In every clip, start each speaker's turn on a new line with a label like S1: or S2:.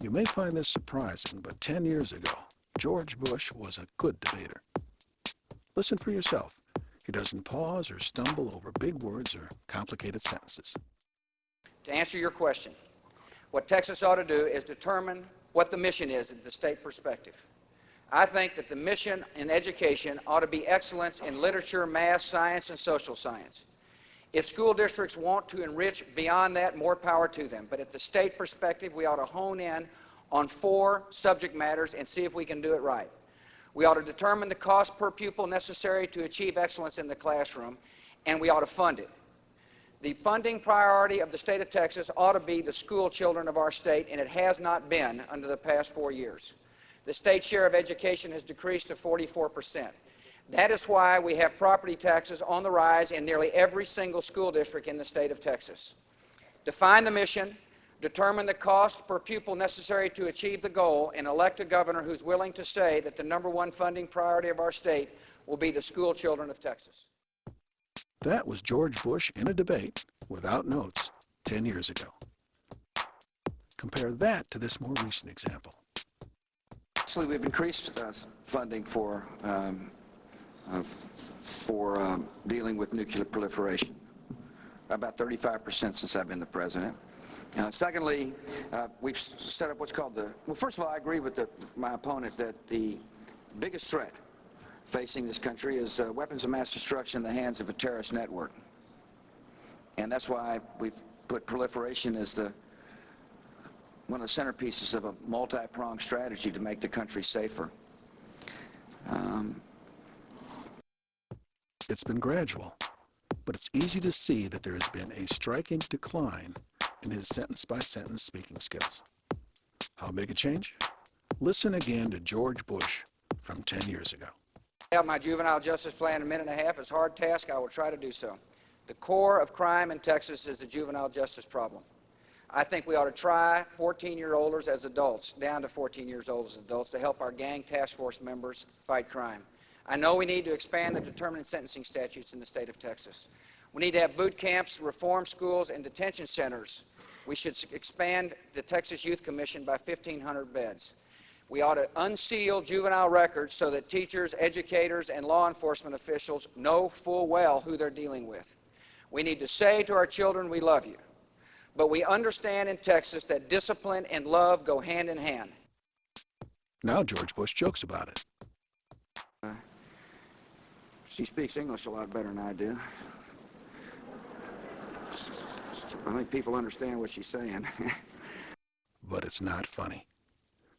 S1: You may find this surprising, but 10 years ago, George Bush was a good debater. Listen for yourself. He doesn't pause or stumble over big words or complicated sentences.
S2: To answer your question, what Texas ought to do is determine what the mission is in the state perspective. I think that the mission in education ought to be excellence in literature, math, science, and social science. If school districts want to enrich beyond that, more power to them. But at the state perspective, we ought to hone in on 4 subject matters and see if we can do it right. We ought to determine the cost per pupil necessary to achieve excellence in the classroom, and we ought to fund it. The funding priority of the state of Texas ought to be the school children of our state, and it has not been under the past 4 years. The state share of education has decreased to 44%. That is why we have property taxes on the rise in nearly every single school district in the state of Texas. Define the mission, determine the cost per pupil necessary to achieve the goal, and elect a governor who's willing to say that the #1 funding priority of our state will be the school children of Texas.
S1: That was George Bush in a debate, without notes, 10 years ago. Compare that to this more recent example.
S3: Actually, we've increased funding for dealing with nuclear proliferation, about 35% since I've been the president. Secondly, we've set up what's called well, first of all, I agree with my opponent that the biggest threat facing this country is weapons of mass destruction in the hands of a terrorist network. And that's why we've put proliferation as one of the centerpieces of a multi-pronged strategy to make the country safer.
S1: It's been gradual, but it's easy to see that there has been a striking decline in his sentence-by-sentence speaking skills. How big a change? Listen again to George Bush from 10 years ago.
S2: I have my juvenile justice plan in a minute and a half. It's a hard task. I will try to do so. The core of crime in Texas is the juvenile justice problem. I think we ought to try 14-year-olds as adults, down to 14 years old as adults, to help our gang task force members fight crime. I know we need to expand the determinate sentencing statutes in the state of Texas. We need to have boot camps, reform schools, and detention centers. We should expand the Texas Youth Commission by 1,500 beds. We ought to unseal juvenile records so that teachers, educators, and law enforcement officials know full well who they're dealing with. We need to say to our children, we love you. But we understand in Texas that discipline and love go hand in hand.
S1: Now George Bush jokes about it.
S3: She speaks English a lot better than I do. I think people understand what she's saying.
S1: But it's not funny.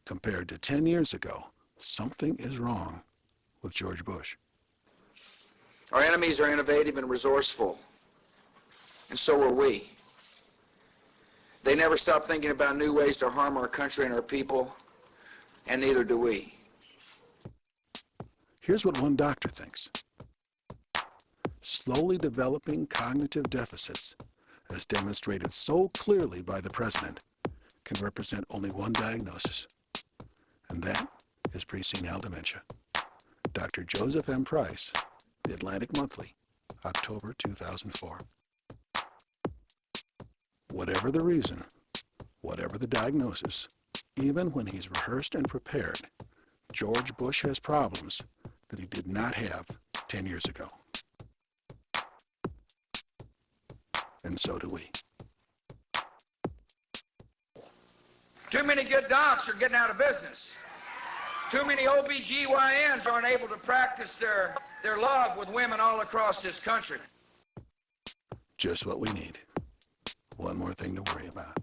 S1: Compared to 10 years ago, something is wrong with George Bush.
S2: Our enemies are innovative and resourceful, and so are we. They never stop thinking about new ways to harm our country and our people, and neither do we.
S1: Here's what one doctor thinks. Slowly developing cognitive deficits, as demonstrated so clearly by the president, can represent only one diagnosis, and that is presenile dementia. Dr. Joseph M. Price, The Atlantic Monthly, October 2004. Whatever the reason, whatever the diagnosis, even when he's rehearsed and prepared, George Bush has problems that he did not have 10 years ago. And so do we.
S4: Too many good docs are getting out of business. Too many OBGYNs aren't able to practice their love with women all across this country.
S1: Just what we need. One more thing to worry about.